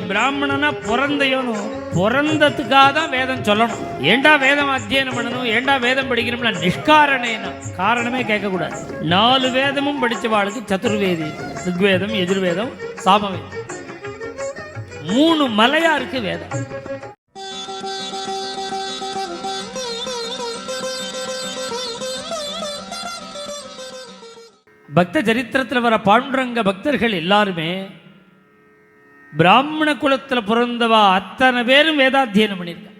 பிராமணனா பிறந்தையோனோ பிறந்ததுக்காக தான் வேதம் சொல்லணும். ஏண்டா வேதம் அத்தியனம் பண்ணணும், ஏண்டா வேதம் படிக்கணும்னா நிஷ்காரணேனா காரணமே கேட்கக்கூடாது. 4 வேதமும் படித்தவாளுக்கு சதுர்வேதி, ருக்வேதம், யஜுர்வேதம், சாமவேதம். 3 மலையா இருக்கு வேதம். பக்த சரித்திரத்தில் வர பாண்டுரங்க பக்தர்கள் எல்லாருமே பிராமண குலத்தில் பிறந்தவா அத்தனை பேரும் வேதாத்தியனம் பண்ணியிருக்க.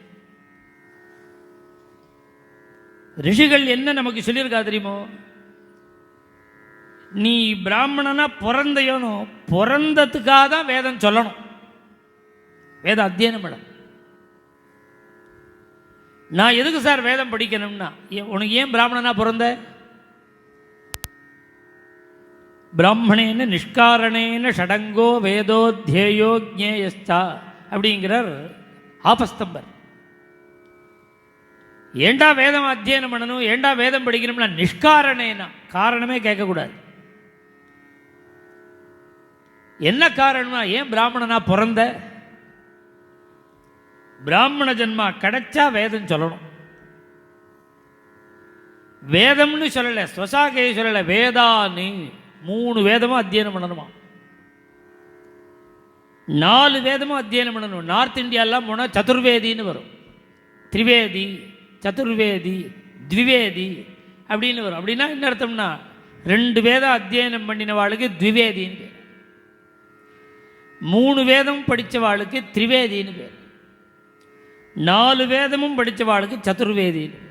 ரிஷிகள் என்ன நமக்கு சொல்லியிருக்கா தெரியுமோ, நீ பிராமணனா பிறந்தையோனோ பிறந்ததுக்காக தான் வேதம் சொல்லணும், வேத அத்தியனம் பண்ண. நான் எதுக்கு சார் வேதம் படிக்கணும்னா, உனக்கு ஏன் பிராமணனா பிறந்த? பிராமணேன நிஷ்காரணேன ஷடங்கோ வேதோத்யேயோ ஜ்ஞேயஸ்தா அப்படிங்கிறார் ஆபஸ்தம்பர். ஏண்டா வேதம் அத்தியனம் பண்ணணும், ஏண்டா வேதம் படிக்கணும்னா நிஷ்காரணேனா காரணமே கேட்கக்கூடாது. என்ன காரணம்னா, ஏன் பிராமணனா பிறந்த? பிராமண ஜன்மா கிடைச்சா வேதம் சொல்லணும். வேதம்னு சொல்லலை, ஸ்வசாகையை சொல்லலை, வேதானு 3 வேதமும் அத்தியனம் பண்ணணுமா, 4 வேதமும் அத்தியனம் பண்ணணும். நார்த் இந்தியாலாம் போனால் சதுர்வேதின்னு வரும், திரிவேதி, சதுர்வேதி, த்விவேதி அப்படின்னு வரும். அப்படின்னா என்ன அர்த்தம்னா, 2 வேதம் அத்தியனம் பண்ணினவாளுக்கு த்விவேதின்னு பேர், 3 வேதம் படித்தவாளுக்கு திரிவேதின்னு பேர், 4 வேதமும் படித்தவாளுக்கு சதுர்வேதின்னு.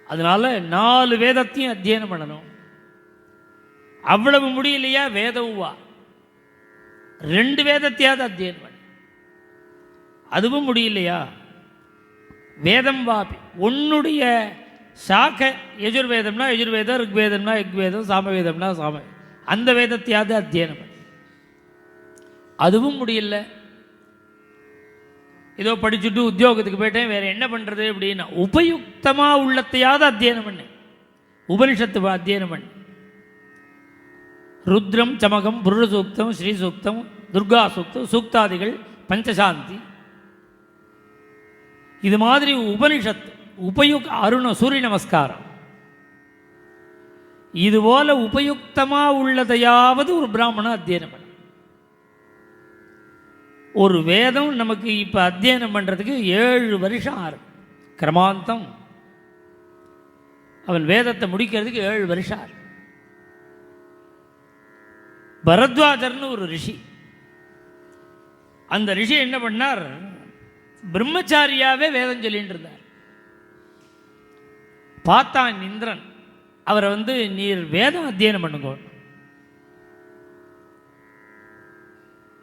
அதனால 4 வேதத்தையும் அத்தியனம் பண்ணணும். அவ்வளவு முடியலையா, வேதவுவா 2 வேதத்தையாவது அத்தியனம் பண்ண. அதுவும் முடியலையா, வேதம் வாபி உன்னுடைய சாக்க யஜுர்வேதம்னா யஜுர்வேதம், ருக்வேதம்னா ருக்வேதம், சாமவேதம்னா சாம, அந்த வேதத்தையாவது அத்தியனம் பண்ண. அதுவும் முடியல. ஏதோ படிச்சுட்டு உத்தியோகத்துக்கு போயிட்டேன், வேற என்ன பண்ணுறது அப்படின்னா, உபயுக்தமாக உள்ளத்தையாவது அத்தியனம் பண்ணு, உபனிஷத்து அத்தியனம் பண்ணு. ருத்ரம், சமகம், புருஷ சூக்தம், ஸ்ரீ சூக்தம், துர்கா சூக்தம், சூக்தாதிகள், பஞ்சசாந்தி, இது மாதிரி உபனிஷத்து அருண சூரிய நமஸ்காரம், இதுபோல உபயுக்தமாக உள்ளதையாவது ஒரு பிராமணன் அத்தியனம் பண்ண. ஒரு வேதம் நமக்கு இப்போ அத்தியனம் பண்ணுறதுக்கு 7 வருஷம் ஆகும். கிரமாந்தம் அவன் வேதத்தை முடிக்கிறதுக்கு 7 வருஷம் ஆகும். பரத்வாஜர்னு ஒரு ரிஷி, அந்த ரிஷி என்ன பண்ணார், பிரம்மச்சாரியாவே வேதம் சொல்லிட்டு இருந்தார். பார்த்தான் இந்திரன், அவரை நீர் வேதம் அத்தியனம் பண்ணுங்க,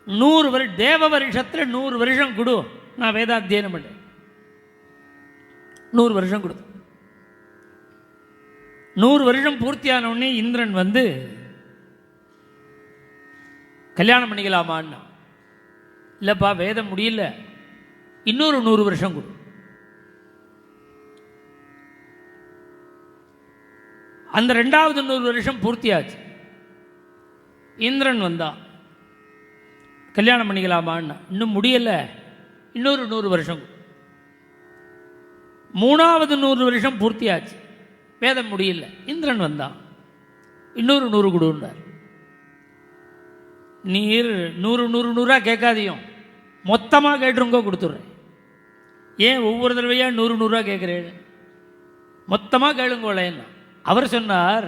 100 வருஷம் தேவ வருஷத்தில் 100 வருஷம் கொடு, நான் வேத அத்தியனம் பண்ணேன். 100 வருஷம் கொடு. 100 வருஷம் பூர்த்தியான உடனே இந்திரன் கல்யாணம் பண்ணிக்கலாமான்னா, இல்லைப்பா வேதம் முடியல, இன்னொரு 100 வருஷம் கொடு. அந்த 2வது 100 வருஷம் பூர்த்தியாச்சு. இந்திரன் வந்தான், கல்யாணம் பண்ணிக்கலாமான்னா, இன்னும் முடியலை, இன்னொரு 100 வருஷம். 3வது 100 வருஷம் பூர்த்தியாச்சு, வேதம் முடியல. இந்திரன் வந்தான், இன்னொரு 100 கொடுன்னார். நீர் 100 கேட்காதையும் மொத்தமாக கேட்டுருங்கோ, கொடுத்துட்றேன். ஏன் ஒவ்வொரு தடவையாக 100 கேட்குறேன், மொத்தமாக கேளுங்கோளேன்னா. அவர் சொன்னார்,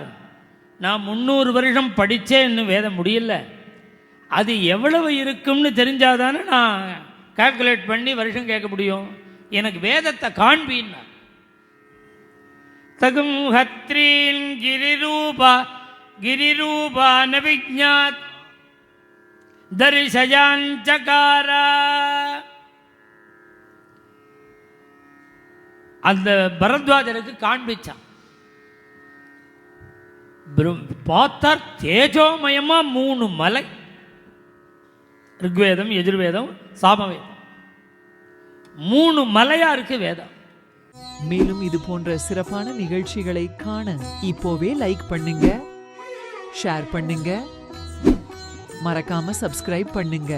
நான் 300 வருஷம் படித்தேன், இன்னும் வேதம் முடியல, அது எவ்வளவு இருக்கும்னு தெரிஞ்சாதானே நான் கால்குலேட் பண்ணி வருஷம் கேட்க முடியும், எனக்கு வேதத்தை காண்பின்னா. தகும் ஹத்ரீன் கிரிரூபா நவிஜ்ஞாத் தரிசயாஞ்சகாரா. அந்த பரத்வாஜருக்கு காண்பிச்சான். பார்த்தார், தேஜோமயமா 3 மலை, ருக்வேதம், யஜுர்வேதம், சாமவேதம், 3 மலையா இருக்கு வேதம். மேலும் இது போன்ற சிறப்பான நிகழ்ச்சிகளை காண இப்போவே லைக் பண்ணுங்க, ஷேர் பண்ணுங்க, மறக்காம சப்ஸ்கிரைப் பண்ணுங்க.